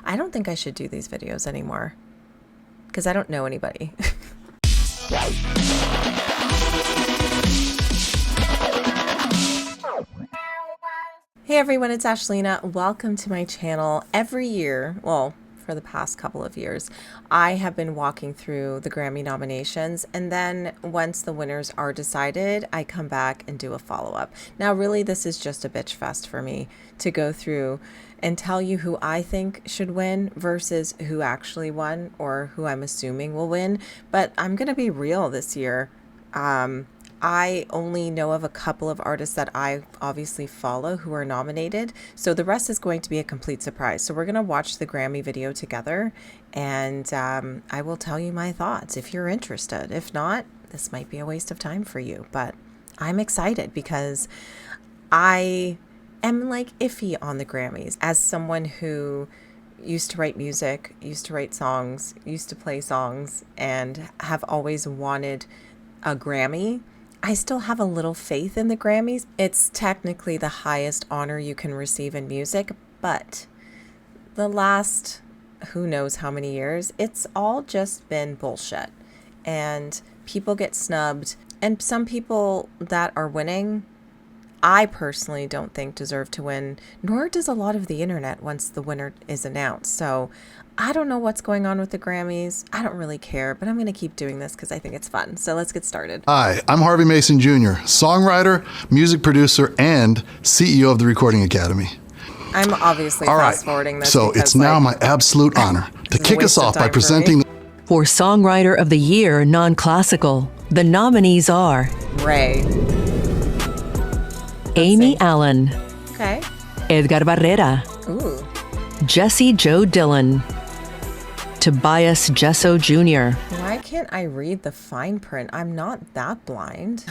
I don't think I should do these videos anymore because I don't know anybody. Hey everyone, it's Ashlena. Welcome to my channel. Every year, well, for the past couple of years, I have been walking through the Grammy nominations, and then once the winners are decided, I come back and do a follow-up. Now, really, this is just a bitch fest for me to go through and tell you who I think should win versus who actually won or who I'm assuming will win. But I'm going to be real this year. I only know of a couple of artists that I obviously follow who are nominated. So the rest is going to be a complete surprise. So we're going to watch the Grammy video together, and I will tell you my thoughts if you're interested. If not, this might be a waste of time for you. But I'm excited because I am like iffy on the Grammys as someone who used to write music, used to write songs, used to play songs, and have always wanted a Grammy. I still have a little faith in the Grammys. It's technically the highest honor you can receive in music, but the last who knows how many years, it's all just been bullshit. And people get snubbed, and some people that are winning, I personally don't think deserve to win, nor does a lot of the internet once the winner is announced. So I don't know what's going on with the Grammys. I don't really care, but I'm going to keep doing this because I think it's fun. So let's get started. Hi, I'm Harvey Mason Jr., songwriter, music producer, and CEO of the Recording Academy. I'm obviously fast forwarding this. So it's now my absolute honor to kick us off by presenting for Songwriter of the Year Non-Classical. The nominees are Ray, Amy Allen, okay, Edgar Barrera, ooh, Jesse Joe Dillon, Tobias Jesso Jr. Why can't I read the fine print? I'm not that blind.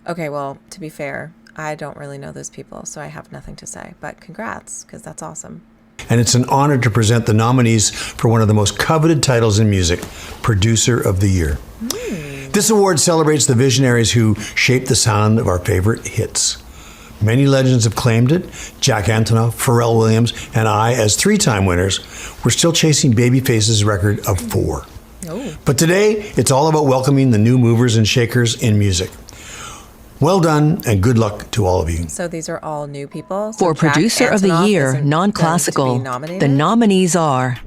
Okay, well, to be fair, I don't really know those people, so I have nothing to say. But congrats, because that's awesome. And it's an honor to present the nominees for one of the most coveted titles in music, Producer of the Year. This award celebrates the visionaries who shaped the sound of our favorite hits. Many legends have claimed it. Jack Antonoff, Pharrell Williams, and I, as three-time winners, we're still chasing Babyface's record of 4. Oh. But today, it's all about welcoming the new movers and shakers in music. Well done, and good luck to all of you. So these are all new people? So For Jack Producer of the Antonoff Year isn't Non-Classical, going to be the nominated? nominees are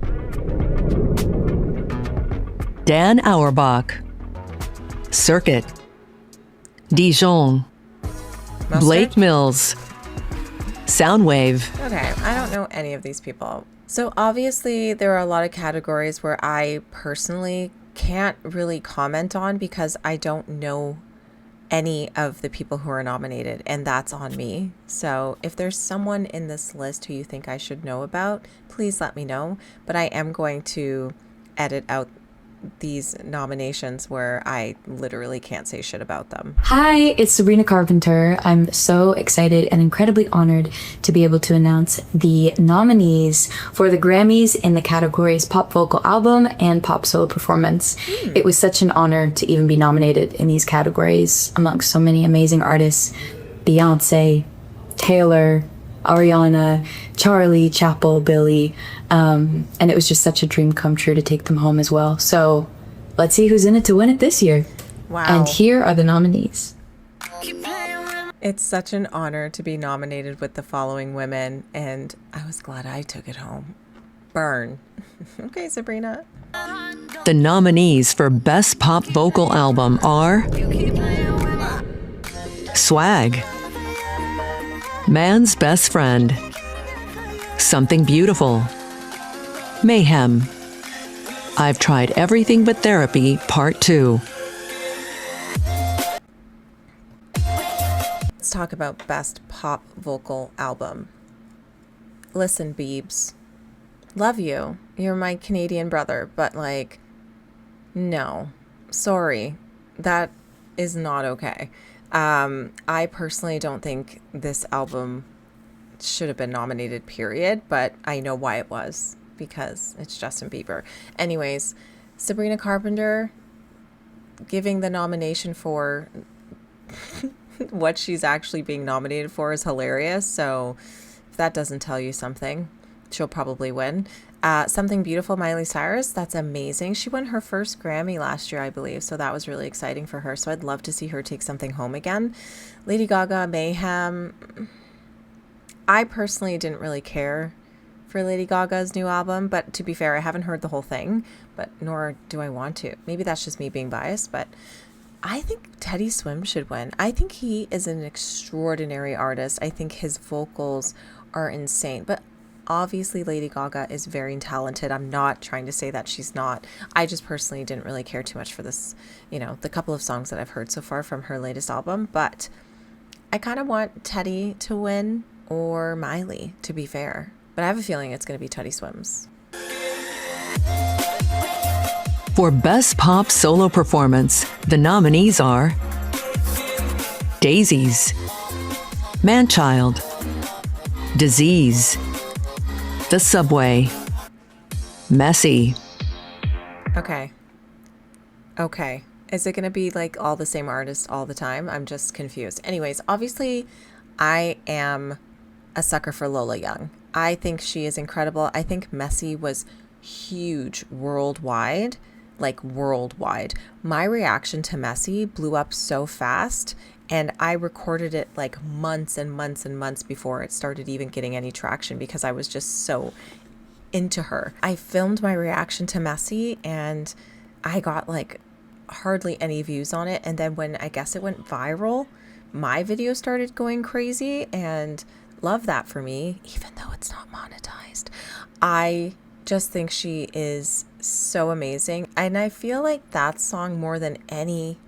Dan Auerbach, Circuit, Dijon, Mustard? Blake Mills, Soundwave, Okay, I don't know any of these people. So obviously there are a lot of categories where I personally can't really comment on because I don't know any of the people who are nominated, and that's on me. So if there's someone in this list who you think I should know about, please let me know. But I am going to edit out these nominations where I literally can't say shit about them. Hi, it's Sabrina Carpenter. I'm so excited and incredibly honored to be able to announce the nominees for the Grammys in the categories Pop Vocal Album and Pop Solo Performance. It was such an honor to even be nominated in these categories amongst so many amazing artists. Beyonce, Taylor, Ariana, Charlie, Chappell, Billy, and it was just such a dream come true to take them home as well. So let's see who's in it to win it this year. Wow. And here are the nominees. It's such an honor to be nominated with the following women, and I was glad I took it home. Burn. Okay, Sabrina. The nominees for Best Pop Vocal Album are Swag, Man's Best Friend, Something Beautiful, Mayhem, I've Tried Everything But Therapy, Part 2. Let's talk about Best Pop Vocal Album. Listen, Biebs. Love you. You're my Canadian brother, but like, no. Sorry. That is not okay. I personally don't think this album should have been nominated, period, but I know why it was, because it's Justin Bieber. Anyways, Sabrina Carpenter giving the nomination for what she's actually being nominated for is hilarious. So if that doesn't tell you something, she'll probably win. Something Beautiful, Miley Cyrus. That's amazing. She won her first Grammy last year, I believe. So that was really exciting for her. So I'd love to see her take something home again. Lady Gaga, Mayhem. I personally didn't really care for Lady Gaga's new album, but to be fair, I haven't heard the whole thing, but nor do I want to. Maybe that's just me being biased, but I think Teddy Swim should win. I think he is an extraordinary artist. I think his vocals are insane, but obviously Lady Gaga is very talented. I'm not trying to say that she's not. I just personally didn't really care too much for this, the couple of songs that I've heard so far from her latest album, but I kind of want Teddy to win or Miley, to be fair. But I have a feeling it's going to be Teddy Swims. For Best Pop Solo Performance, the nominees are Daisies, Manchild, Disease, The Subway, Messy. Okay. Is it going to be like all the same artists all the time? I'm just confused. Anyways, obviously, I am a sucker for Lola Young. I think she is incredible. I think Messy was huge worldwide, like worldwide. My reaction to Messy blew up so fast, and I recorded it like months and months and months before it started even getting any traction because I was just so into her. I filmed my reaction to Messy and I got like hardly any views on it. And then when I guess it went viral, my video started going crazy, and love that for me, even though it's not monetized. I just think she is so amazing. And I feel like that song, more than any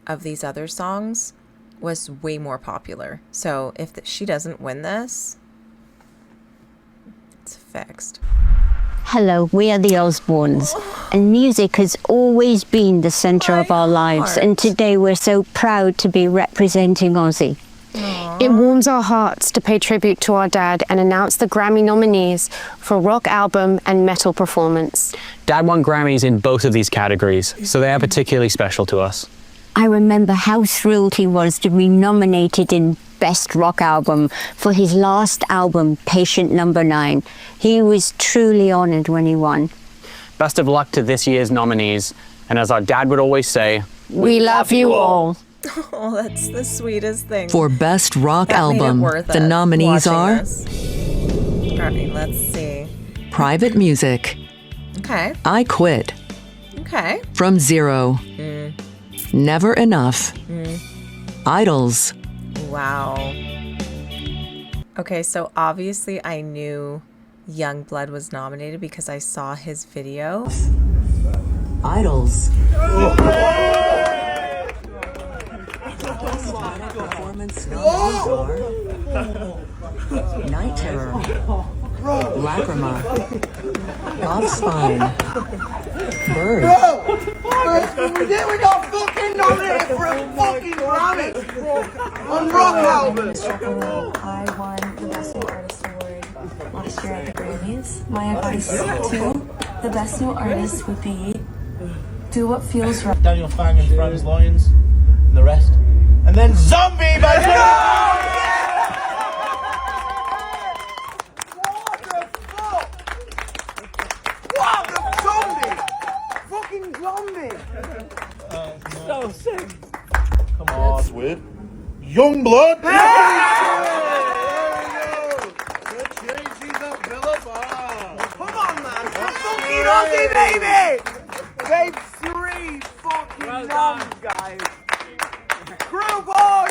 of these other songs, was way more popular. So if she doesn't win this, it's fixed. Hello, we are the Osbournes, and music has always been the centre of our lives, and today we're so proud to be representing Aussie. It warms our hearts to pay tribute to our dad and announce the Grammy nominees for rock album and metal performance. Dad won Grammys in both of these categories, so they are particularly special to us. I remember how thrilled he was to be nominated in Best Rock Album for his last album, Patient Number 9. He was truly honoured when he won. Best of luck to this year's nominees, and as our dad would always say, We love you all. Oh, that's the sweetest thing. For Best Rock That made it Album, worth the it, nominees watching are this. All right, let's see. Private Music, Okay. I Quit, Okay. From Zero, Never Enough, Idols, Wow. Okay, so obviously I knew Youngblood was nominated because I saw his video. Idols. Night Terror, Lacrima, Offspine, Bird, We got fucking nominated for a fucking Grammy on rock album. I won the Best New Artist Award last year at the Grammys. My advice to the Best New Artist would be do what feels right. Daniel Fang and Franz Lyons and the rest. And then Zombie by What the Zombie? Fucking Zombie! So sick. Come on. That's weird. Youngblood! Come on, man! Fucking Aussie, baby! They've 3 fucking noms, guys. Group on,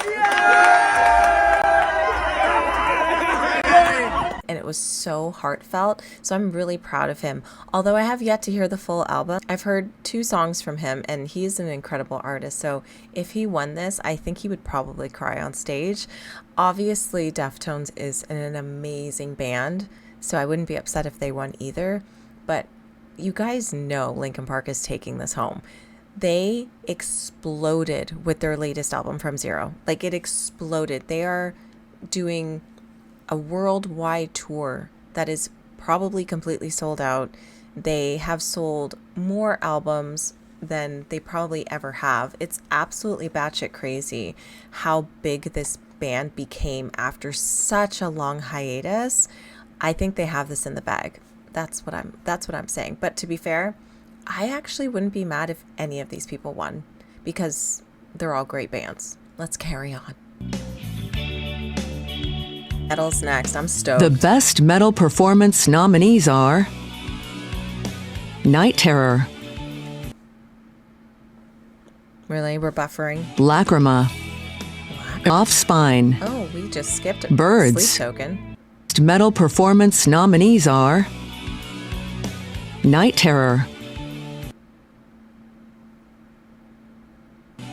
And it was so heartfelt, so I'm really proud of him. Although I have yet to hear the full album, I've heard 2 songs from him, and he's an incredible artist. So if he won this, I think he would probably cry on stage. Obviously, Deftones is an amazing band, so I wouldn't be upset if they won either. But you guys know Linkin Park is taking this home. They exploded with their latest album, From Zero. Like, it exploded. They are doing a worldwide tour that is probably completely sold out. They have sold more albums than they probably ever have. It's absolutely batshit crazy how big this band became after such a long hiatus. I think they have this in the bag. That's what I'm saying. But to be fair, I actually wouldn't be mad if any of these people won because they're all great bands. Let's carry on. Metal's next. I'm stoked. The Best Metal Performance nominees are Night Terror, Really? We're buffering? Lacrima, Offspine. Oh, we just skipped Birds. Sleep Token. Best Metal Performance nominees are Night Terror,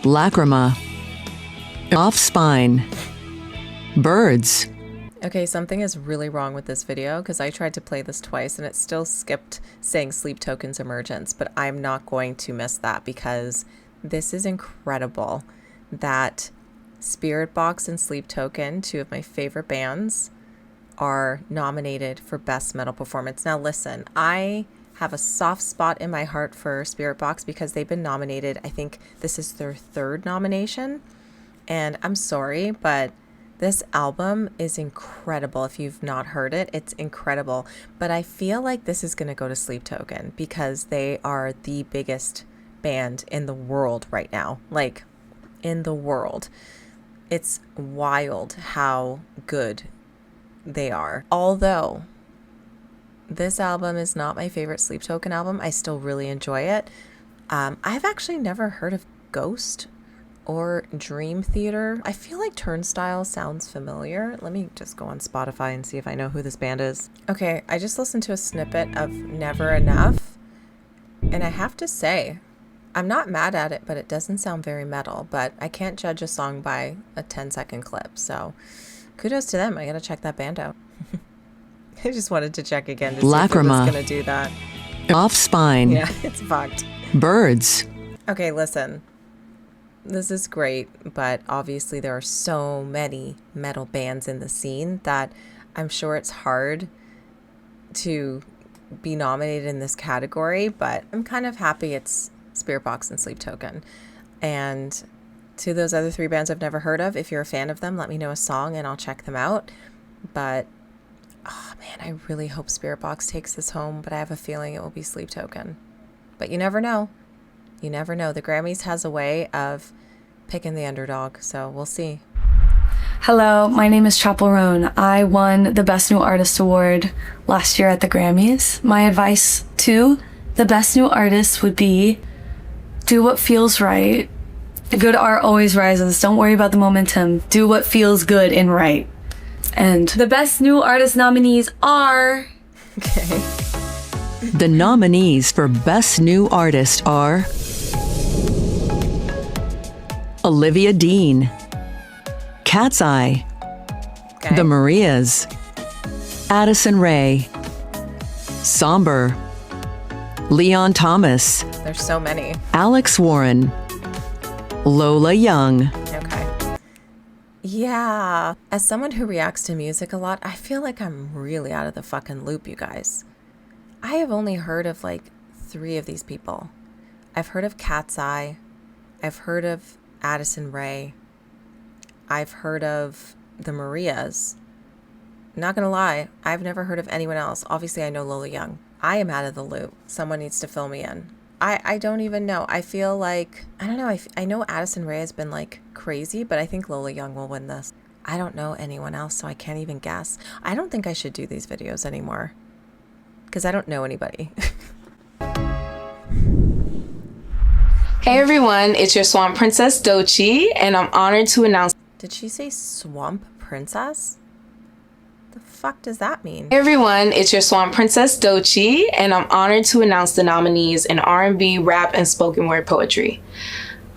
Lacrima, Offspine, Birds. Okay, something is really wrong with this video because I tried to play this twice and it still skipped saying Sleep Token's Emergence, but I'm not going to miss that because this is incredible that Spirit Box and Sleep Token, two of my favorite bands, are nominated for Best Metal Performance. Now listen, I have a soft spot in my heart for Spirit Box because they've been nominated. I think this is their third nomination, and I'm sorry, but this album is incredible. If you've not heard it, it's incredible. But I feel like this is going to go to Sleep Token because they are the biggest band in the world right now. Like, in the world. It's wild how good they are. Although this album is not my favorite Sleep Token album, I still really enjoy it. I've actually never heard of Ghost or Dream Theater. I feel like Turnstile sounds familiar. Let me just go on Spotify and see if I know who this band is. Okay, I just listened to a snippet of Never Enough, and I have to say, I'm not mad at it, but it doesn't sound very metal. But I can't judge a song by a 10-second clip, so kudos to them. I gotta check that band out. I just wanted to check again to see if it was gonna do that. Offspine. Yeah, it's fucked. Birds. Okay, listen. This is great, but obviously there are so many metal bands in the scene that I'm sure it's hard to be nominated in this category, but I'm kind of happy it's Spirit Box and Sleep Token. And to those other three bands I've never heard of, if you're a fan of them, let me know a song and I'll check them out. But, oh man, I really hope Spirit Box takes this home, but I have a feeling it will be Sleep Token. But you never know. You never know. The Grammys has a way of picking the underdog, so we'll see. Hello, my name is Chapel Roan. I won the Best New Artist Award last year at the Grammys. My advice to the Best New Artist would be do what feels right. Good art always rises. Don't worry about the momentum. Do what feels good and right. And the Best New Artist nominees are... Okay. The nominees for Best New Artist are Olivia Dean, Cat's Eye, Okay. The Marias, Addison Rae, Somber, Leon Thomas, There's so many. Alex Warren, Lola Young. Okay. Yeah. As someone who reacts to music a lot, I feel like I'm really out of the fucking loop, you guys. I have only heard of like 3 of these people. I've heard of Cat's Eye. I've heard of Addison Rae. I've heard of the Marias. Not gonna lie, I've never heard of anyone else. Obviously, I know Lola Young. I am out of the loop. Someone needs to fill me in. I don't even know. I feel like, I don't know. I know Addison Rae has been like crazy, but I think Lola Young will win this. I don't know anyone else, so I can't even guess. I don't think I should do these videos anymore because I don't know anybody. Hey everyone, it's your Swamp Princess Dochi, and I'm honored to announce... Did she say Swamp Princess? The fuck does that mean? Hey everyone, it's your Swamp Princess Dochi, and I'm honored to announce the nominees in R&B, rap, and spoken word poetry.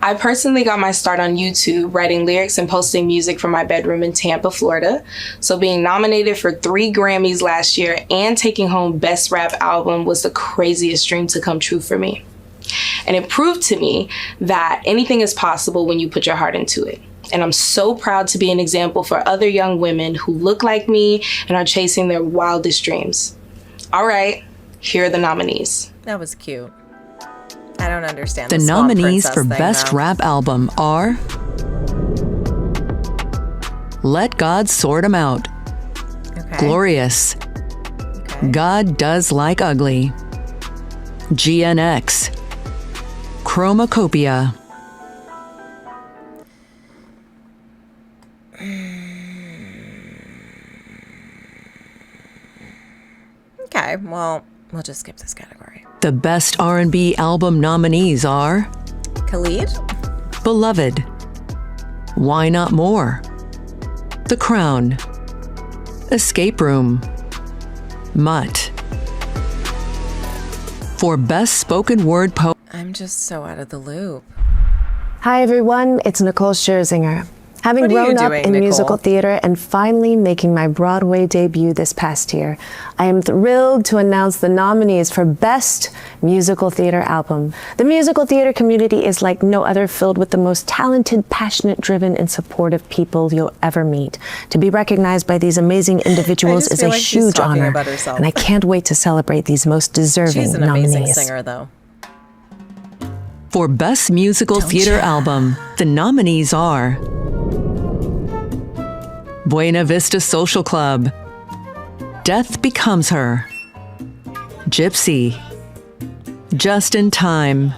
I personally got my start on YouTube writing lyrics and posting music from my bedroom in Tampa, Florida. So being nominated for 3 Grammys last year and taking home Best Rap Album was the craziest dream to come true for me. And it proved to me that anything is possible when you put your heart into it. And I'm so proud to be an example for other young women who look like me and are chasing their wildest dreams. All right, here are the nominees. That was cute. I don't understand The the Swamp nominees Princess for thing, Best though. Rap Album are Let God Sort 'Em Out, Okay. Glorious, God Does Like Ugly, GNX, Chromacopia. Okay, well, we'll just skip this category. The best R&B album nominees are Khalid, Beloved, Why Not More, The Crown, Escape Room, Mutt. For best spoken word poem. I'm just so out of the loop. Hi everyone, it's Nicole Scherzinger. Having grown up in musical theater and finally making my Broadway debut this past year, I am thrilled to announce the nominees for Best Musical Theater Album. The musical theater community is like no other, filled with the most talented, passionate, driven, and supportive people you'll ever meet. To be recognized by these amazing individuals is a huge honor, and I can't wait to celebrate these most deserving She's an nominees. amazing singer, though. For Best Musical Theater Album, the nominees are Buena Vista Social Club, Death Becomes Her, Gypsy, Just in Time,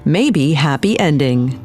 Maybe Happy Ending.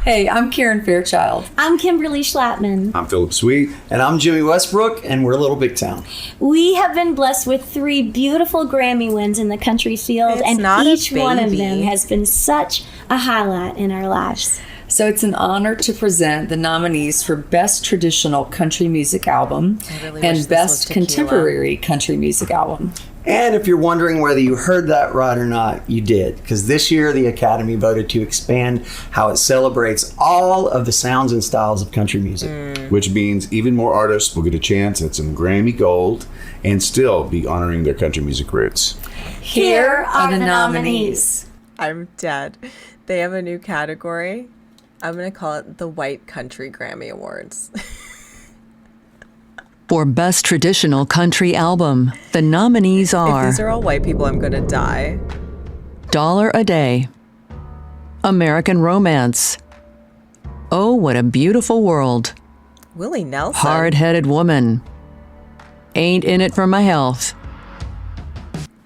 Hey, I'm Karen Fairchild. I'm Kimberly Schlattman. I'm Philip Sweet. And I'm Jimmy Westbrook, and we're Little Big Town. We have been blessed with 3 beautiful Grammy wins in the country field, and each one of them has been such a highlight in our lives. So it's an honor to present the nominees for Best Traditional Country Music Album and Best Contemporary Country Music Album. And if you're wondering whether you heard that right or not, you did. Because this year the Academy voted to expand how it celebrates all of the sounds and styles of country music. Which means even more artists will get a chance at some Grammy Gold and still be honoring their country music roots. Here are the nominees. I'm dead. They have a new category. I'm going to call it the White Country Grammy Awards. For Best Traditional Country Album, the nominees are If these are all white people, I'm going to die. Dollar a Day, American Romance, Oh, What a Beautiful World, Willie Nelson. Hard-Headed Woman, Ain't In It For My Health.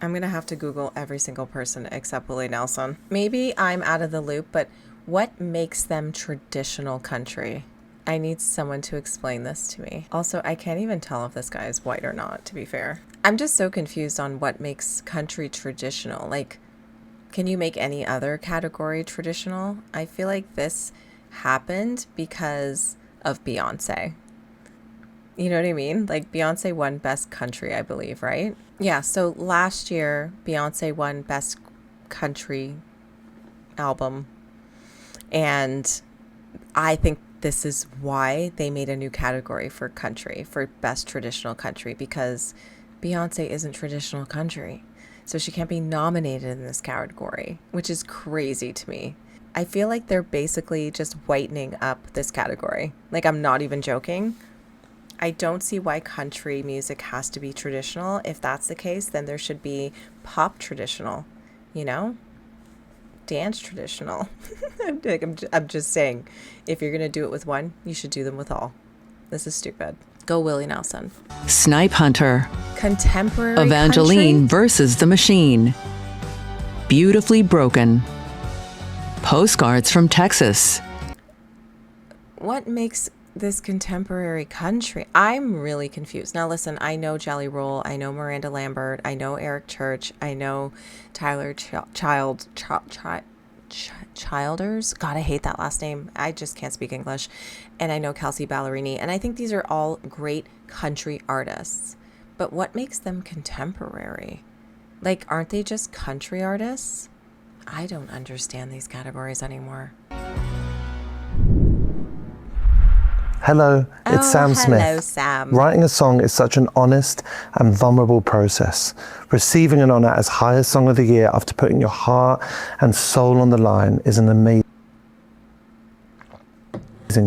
I'm going to have to Google every single person except Willie Nelson. Maybe I'm out of the loop, but what makes them traditional country? I need someone to explain this to me. Also, I can't even tell if this guy is white or not, to be fair. I'm just so confused on what makes country traditional. Like, can you make any other category traditional? I feel like this happened because of Beyonce. You know what I mean? Like, Beyonce won Best Country, I believe, right? Yeah, so last year, Beyonce won Best Country Album. And I think this is why they made a new category for country, for Best Traditional Country, because Beyonce isn't traditional country. So she can't be nominated in this category, which is crazy to me. I feel like they're basically just whitening up this category. Like, I'm not even joking. I don't see why country music has to be traditional. If that's the case, then there should be pop traditional, you know? Dance traditional. I'm just saying, if you're going to do it with one, you should do them with all. This is stupid. Go Willie Nelson. Snipe Hunter, Contemporary Evangeline country? versus the Machine, Beautifully Broken, Postcards from Texas. What makes this contemporary country? I'm really confused. Now listen, I know Jelly Roll, I know Miranda Lambert, I know Eric Church, I know Tyler Childers. God, I hate that last name. I just can't speak English. And I know Kelsey Ballerini, and I think these are all great country artists. But what makes them contemporary? Like, aren't they just country artists? I don't understand these categories anymore. Hello, it's Sam Smith. Hello, Sam. Writing a song is such an honest and vulnerable process. Receiving an honor as highest song of the year after putting your heart and soul on the line is an amazing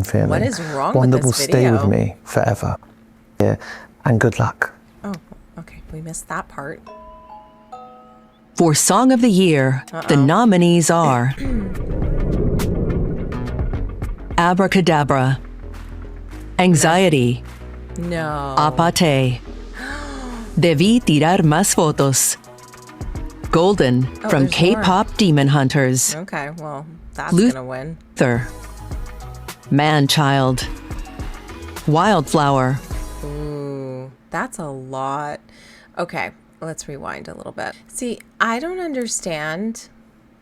feeling. What is wrong One with that will this stay video? with me forever. Yeah, and good luck. Oh, okay. We missed that part. For Song of the Year, the nominees are Abracadabra, Anxiety, No. Apate. Debí tirar más fotos. Golden from there's K-pop Demon Hunters. Okay, well, that's gonna win. Luther. Man-Child. Wildflower. Ooh, that's a lot. Okay, let's rewind a little bit. See, I don't understand,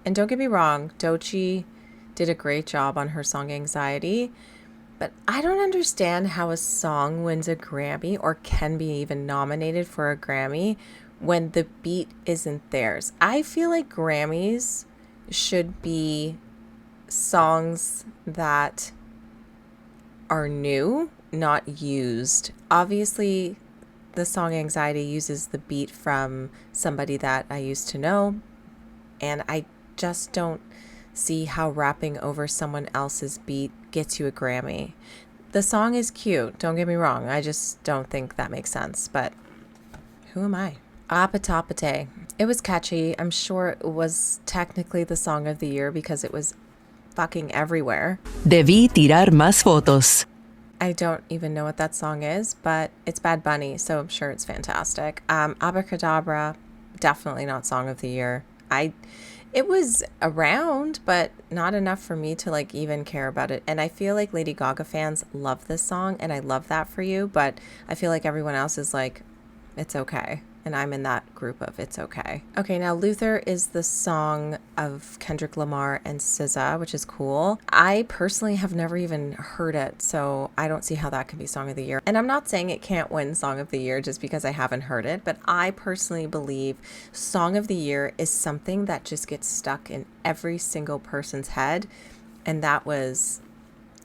and don't get me wrong, Doechii did a great job on her song Anxiety, but I don't understand how a song wins a Grammy or can be even nominated for a Grammy when the beat isn't theirs. I feel like Grammys should be songs that are new, not used. Obviously, the song Anxiety uses the beat from somebody that I used to know, and I just don't see how rapping over someone else's beat gets you a Grammy. The song is cute, don't get me wrong. I just don't think that makes sense, but who am I? Apatapate. It was catchy. I'm sure it was technically the song of the year because it was fucking everywhere. Debí tirar más fotos. I don't even know what that song is, but it's Bad Bunny, so I'm sure it's fantastic. Abracadabra, definitely not song of the year. It was around, but not enough for me to like even care about it. And I feel like Lady Gaga fans love this song, and I love that for you, but I feel like everyone else is like, it's okay. And I'm in that group of it's okay. Okay, now Luther is the song of Kendrick Lamar and SZA, which is cool. I personally have never even heard it, so I don't see how that can be song of the year. And I'm not saying it can't win song of the year just because I haven't heard it, but I personally believe song of the year is something that just gets stuck in every single person's head, and that was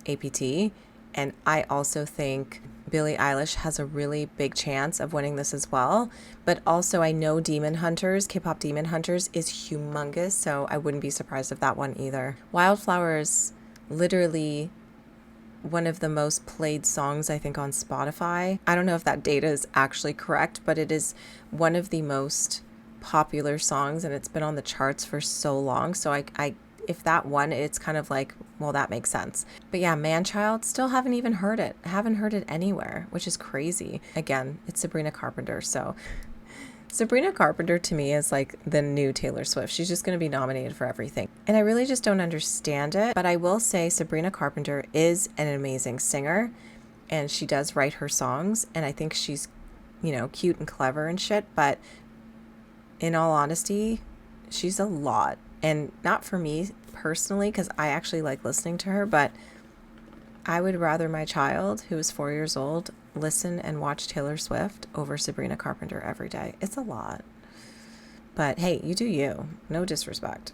APT. And I also think Billie Eilish has a really big chance of winning this as well. But also I know Demon Hunters, K-pop Demon Hunters is humongous, so I wouldn't be surprised if that won either. Wildflower is literally one of the most played songs, I think, on Spotify. I don't know if that data is actually correct, but it is one of the most popular songs, and it's been on the charts for so long. So I if that won, it's kind of like, well, that makes sense. But yeah, Man-Child, still haven't even heard it. Haven't heard it anywhere, which is crazy. Again, it's Sabrina Carpenter. So Sabrina Carpenter to me is like the new Taylor Swift. She's just going to be nominated for everything. And I really just don't understand it. But I will say Sabrina Carpenter is an amazing singer, and she does write her songs. And I think she's, you know, cute and clever and shit. But in all honesty, she's a lot. And not for me personally, because I actually like listening to her, but I would rather my child, who is 4 years old, listen and watch Taylor Swift over Sabrina Carpenter every day. It's a lot. But hey, you do you. No disrespect.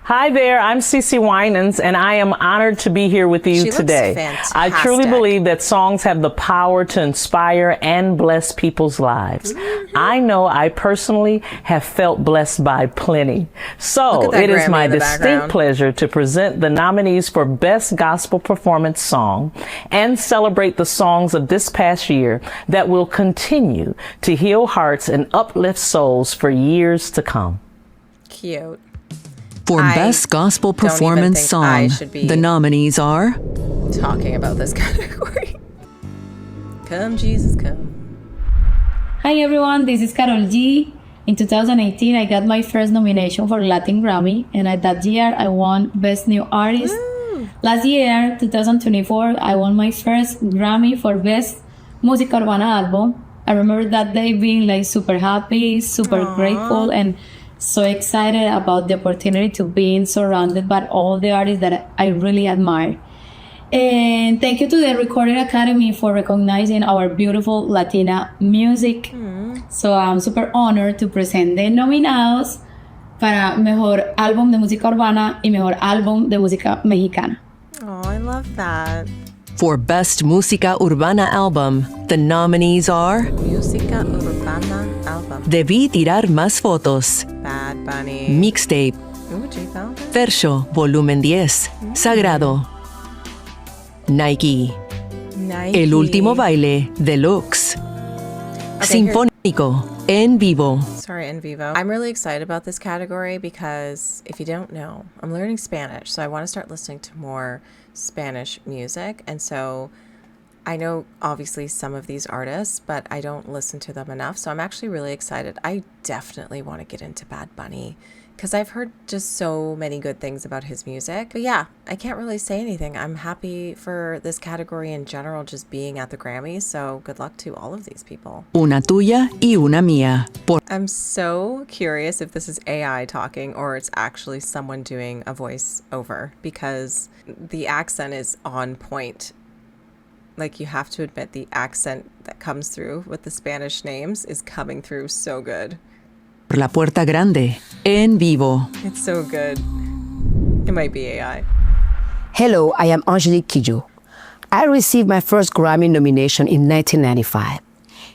Hi there, I'm Cece Winans, and I am honored to be here with you today. I truly believe that songs have the power to inspire and bless people's lives. I know I personally have felt blessed by plenty. So it is my distinct pleasure to present the nominees for Best Gospel Performance Song and celebrate the songs of this past year that will continue to heal hearts and uplift souls for years to come. Cute. For Best Gospel Performance Song, the nominees are... talking about this category. Come, Jesus, come. Hi everyone, this is Carol G. In 2018, I got my first nomination for Latin Grammy, and that year I won Best New Artist. Last year, 2024, I won my first Grammy for Best Música Urbana Album. I remember that day being like super happy, super grateful, and so excited about the opportunity to be surrounded by all the artists that I really admire. And thank you to the Recording Academy for recognizing our beautiful Latina music. So I'm super honored to present the nominados para Mejor Álbum de Música Urbana y Mejor Álbum de Música Mexicana. Oh, I love that. For Best Música Urbana Album, the nominees are... Música Urbana Album. Debí tirar más fotos. Bad Bunny. Mixtape. Ooh, J Balvin. Verso, volumen 10. Sagrado. Nike. El Último Baile, Deluxe. Sinfónico, En Vivo. Sorry, En Vivo. I'm really excited about this category because if you don't know, I'm learning Spanish, so I want to start listening to more Spanish music. And so I know obviously some of these artists, but I don't listen to them enough. So I'm actually really excited. I definitely want to get into Bad Bunny because I've heard just so many good things about his music. But yeah, I can't really say anything. I'm happy for this category in general just being at the Grammys. So good luck to all of these people. Una tuya y una mía. I'm so curious if this is AI talking or it's actually someone doing a voice over because the accent is on point. Like, you have to admit the accent that comes through with the Spanish names is coming through so good. Por la puerta grande, en vivo. It's so good. It might be AI. Hello, I am Angelique Kidjo. I received my first Grammy nomination in 1995.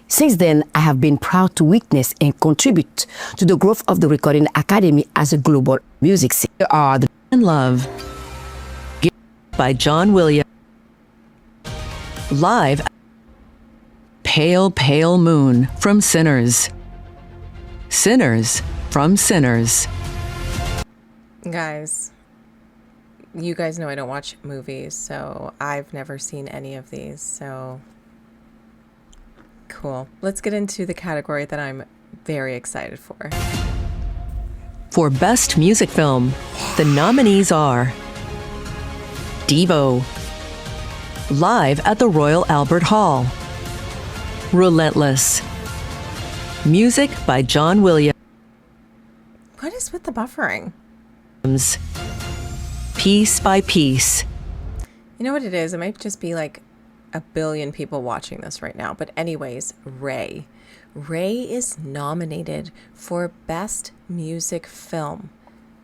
Since then, I have been proud to witness and contribute to the growth of the Recording Academy as a global music scene. And Love by John Williams. Live, Pale, Pale Moon from Sinners. Sinners from Sinners. Guys, you guys know I don't watch movies, so I've never seen any of these, so cool. Let's get into the category that I'm very excited for. For Best Music Film, the nominees are Devo, live at the Royal Albert Hall. Relentless. Music by John Williams. What is with the buffering? Piece by Piece. You know what it is? It might just be like a billion people watching this right now. But anyways, Ray. Ray is nominated for Best Music Film.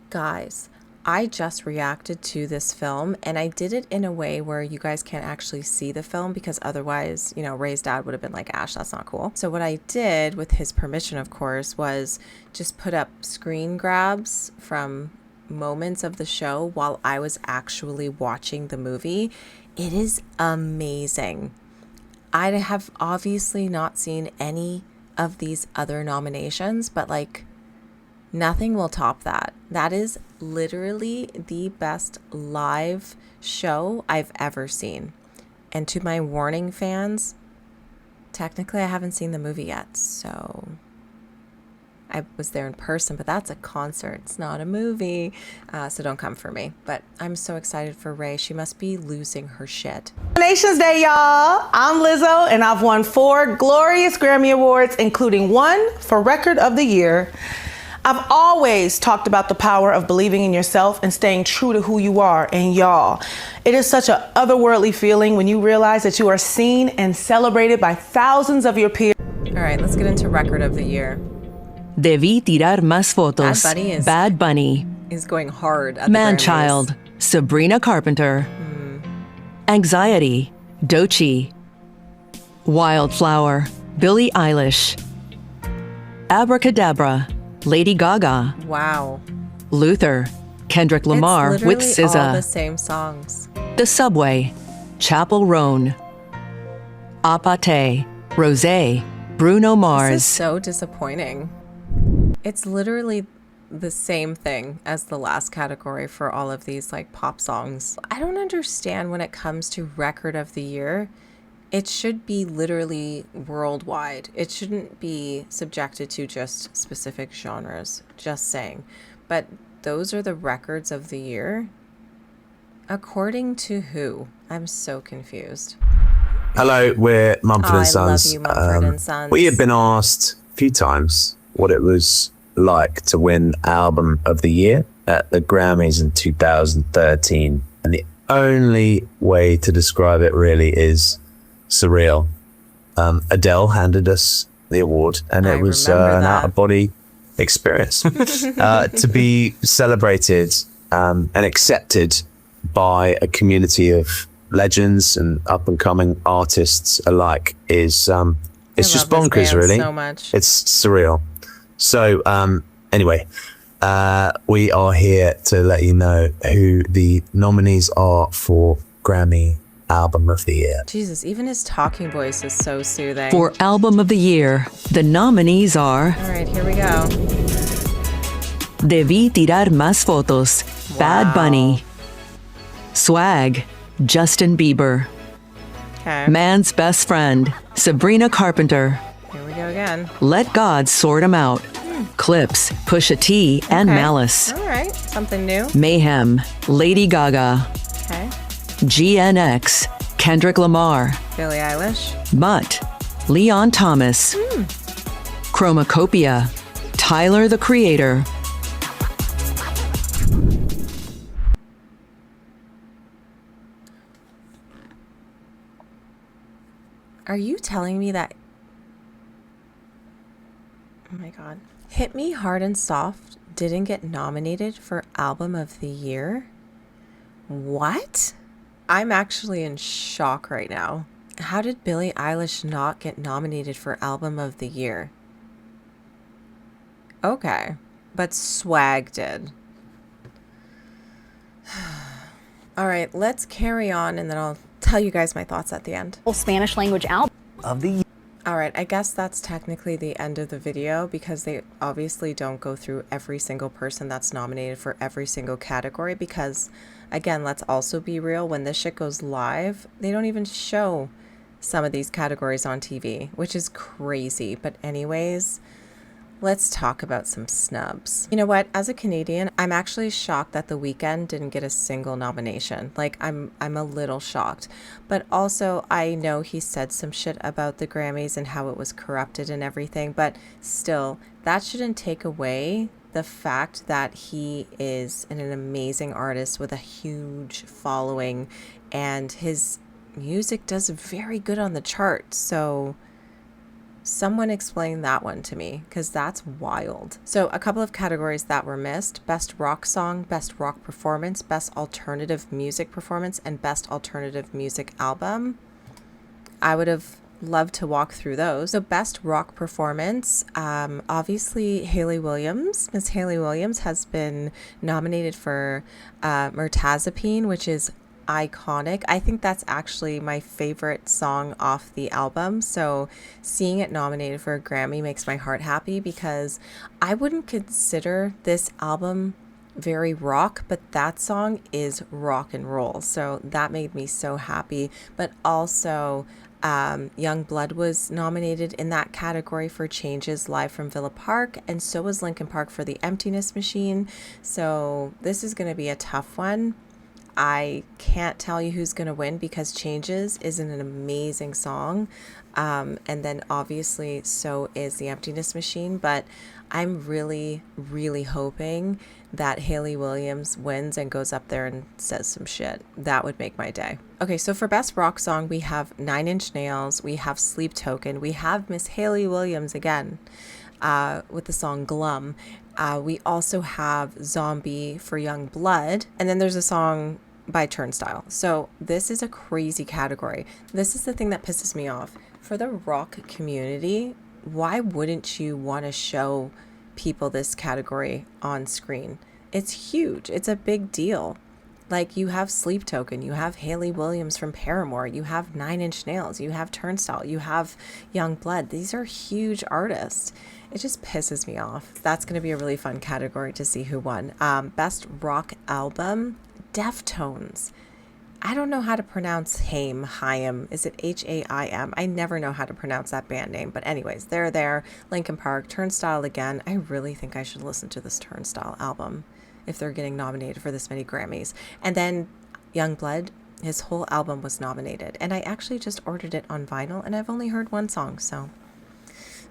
Guys, I just reacted to this film and I did it in a way where you guys can't actually see the film because otherwise, you know, Ray's dad would have been like, Ash, that's not cool. So what I did with his permission, of course, was just put up screen grabs from moments of the show while I was actually watching the movie. It is amazing. I have obviously not seen any of these other nominations, but like nothing will top that. That is literally the best live show I've ever seen. And to my Warning fans, technically I haven't seen the movie yet, so I was there in person, but that's a concert. It's not a movie, so don't come for me. But I'm so excited for Ray. She must be losing her shit. Nations Day, y'all. I'm Lizzo, and I've won 4 glorious Grammy Awards, including 1 for Record of the Year. I've always talked about the power of believing in yourself and staying true to who you are. And y'all, it is such an otherworldly feeling when you realize that you are seen and celebrated by thousands of your peers. All right, let's get into Record of the Year. Debí tirar más fotos. Bad Bunny is going hard at the Man-Child, Sabrina Carpenter. Anxiety, Doechii. Wildflower, Billie Eilish. Abracadabra, Lady Gaga. Wow. Luther, Kendrick Lamar with SZA. It's all the same songs. The Subway, Chappell Roan. Apate, Rosé, Bruno Mars. This is so disappointing. It's literally the same thing as the last category for all of these like pop songs. I don't understand when it comes to Record of the Year. It should be literally worldwide. It shouldn't be subjected to just specific genres, just saying. But those are the records of the year. According to who? I'm so confused. Hello, we're Mumford & Sons. I love you, Mumford & Sons. We have been asked a few times what it was like to win Album of the Year at the Grammys in 2013. And the only way to describe it really is surreal. Adele handed us the award and it was an out-of-body experience. To be celebrated and accepted by a community of legends and up-and-coming artists alike is it's just bonkers, really. So much. It's surreal. So anyway, we are here to let you know who the nominees are for Grammy Album of the Year. Jesus, even his talking voice is so soothing. For Album of the Year, the nominees are... All right, here we go. Debí tirar más fotos. Wow. Bad Bunny. Swag, Justin Bieber. Okay. Man's Best Friend, Sabrina Carpenter. Here we go again. Let God Sort 'Em Out. Clips, Pusha T, and Malice. All right, something new. Mayhem, Lady Gaga. Okay. GNX, Kendrick Lamar. Billie Eilish. Mutt, Leon Thomas. Chromacopia, Tyler the Creator. Are you telling me that? Oh my God. Hit Me Hard and Soft didn't get nominated for Album of the Year? What? I'm actually in shock right now. How did Billie Eilish not get nominated for Album of the Year? Okay, but Swag did. All right, let's carry on and then I'll tell you guys my thoughts at the end. Spanish language album of the year. All right, I guess that's technically the end of the video because they obviously don't go through every single person that's nominated for every single category because, again, let's also be real, when this shit goes live, they don't even show some of these categories on TV, which is crazy. But anyways, let's talk about some snubs. You know what? As a Canadian, I'm actually shocked that The Weeknd didn't get a single nomination. Like, I'm a little shocked. But also, I know he said some shit about the Grammys and how it was corrupted and everything. But still, that shouldn't take away the fact that he is an amazing artist with a huge following. And his music does very good on the chart. So someone explain that one to me because that's wild. So a couple of categories that were missed: Best Rock Song, Best Rock Performance, Best Alternative Music Performance, and Best Alternative Music Album. I would have loved to walk through those. So Best Rock Performance, obviously Hayley Williams. Miss Hayley Williams has been nominated for Mirtazapine, which is iconic. I think that's actually my favorite song off the album. So seeing it nominated for a Grammy makes my heart happy because I wouldn't consider this album very rock, but that song is rock and roll. So that made me so happy. But also Young Blood was nominated in that category for Changes live from Villa Park, and so was Linkin Park for The Emptiness Machine. So this is going to be a tough one. I can't tell you who's going to win because Changes is an amazing song. And then obviously so is The Emptiness Machine. But I'm really, really hoping that Hayley Williams wins and goes up there and says some shit. That would make my day. Okay, so for Best Rock Song, we have 9 Inch Nails, we have Sleep Token, we have Miss Hayley Williams again with the song Glum. We also have Zombie for Young Blood. And then there's a song by Turnstile. So this is a crazy category. This is the thing that pisses me off. For the rock community, why wouldn't you want to show people this category on screen? It's huge. It's a big deal. Like, you have Sleep Token, you have Hayley Williams from Paramore, you have 9 Inch Nails, you have Turnstile, you have Young Blood. These are huge artists. It just pisses me off. That's going to be a really fun category to see who won. Best Rock Album, Deftones. I don't know how to pronounce Haim. Is it Haim? I never know how to pronounce that band name. But anyways, they're there. Linkin Park, Turnstile again. I really think I should listen to this Turnstile album if they're getting nominated for this many Grammys. And then Young Blood, his whole album was nominated. And I actually just ordered it on vinyl and I've only heard one song, so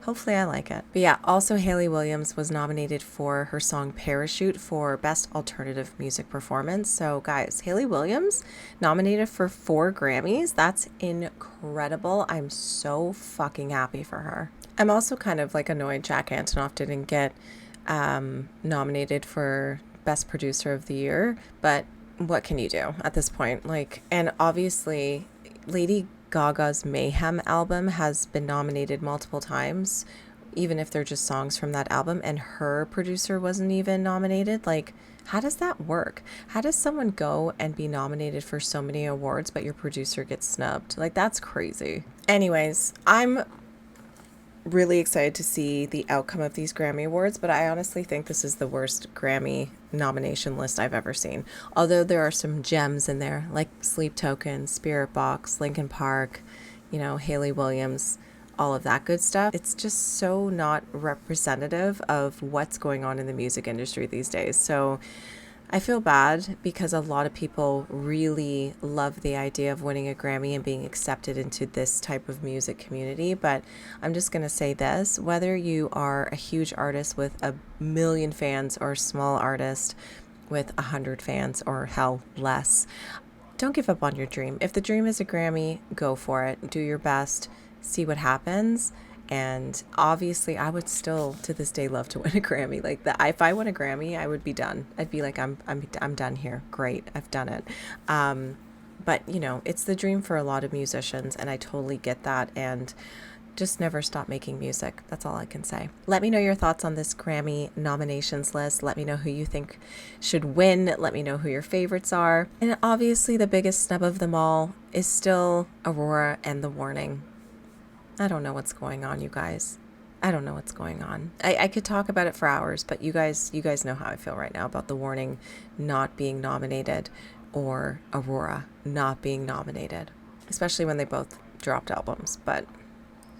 hopefully I like it. But yeah, also Hayley Williams was nominated for her song Parachute for Best Alternative Music Performance. So guys, Hayley Williams nominated for 4 Grammys. That's incredible. I'm so fucking happy for her. I'm also kind of like annoyed Jack Antonoff didn't get nominated for Best Producer of the Year, but what can you do at this point? Like, and obviously Lady Gaga's Mayhem album has been nominated multiple times, even if they're just songs from that album, and her producer wasn't even nominated. Like, how does that work? How does someone go and be nominated for so many awards, but your producer gets snubbed? Like, that's crazy. Anyways, I'm really excited to see the outcome of these Grammy Awards, but I honestly think this is the worst Grammy nomination list I've ever seen. Although there are some gems in there, like Sleep Token, Spirit Box, Linkin Park, you know, Haley Williams, all of that good stuff. It's just so not representative of what's going on in the music industry these days. So I feel bad because a lot of people really love the idea of winning a Grammy and being accepted into this type of music community. But I'm just going to say this, whether you are a huge artist with 1 million fans or a small artist with 100 fans or hell less, don't give up on your dream. If the dream is a Grammy, go for it. Do your best, see what happens. And obviously, I would still, to this day, love to win a Grammy. Like that, if I won a Grammy, I would be done. I'd be like, I'm done here. Great, I've done it. But you know, it's the dream for a lot of musicians, and I totally get that. And just never stop making music. That's all I can say. Let me know your thoughts on this Grammy nominations list. Let me know who you think should win. Let me know who your favorites are. And obviously, the biggest snub of them all is still Aurora and The Warning. I don't know what's going on, you guys. I don't know what's going on. I could talk about it for hours, but you guys know how I feel right now about The Warning not being nominated or Aurora not being nominated, especially when they both dropped albums. But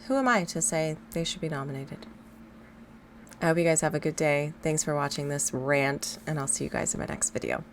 who am I to say they should be nominated? I hope you guys have a good day. Thanks for watching this rant, and I'll see you guys in my next video.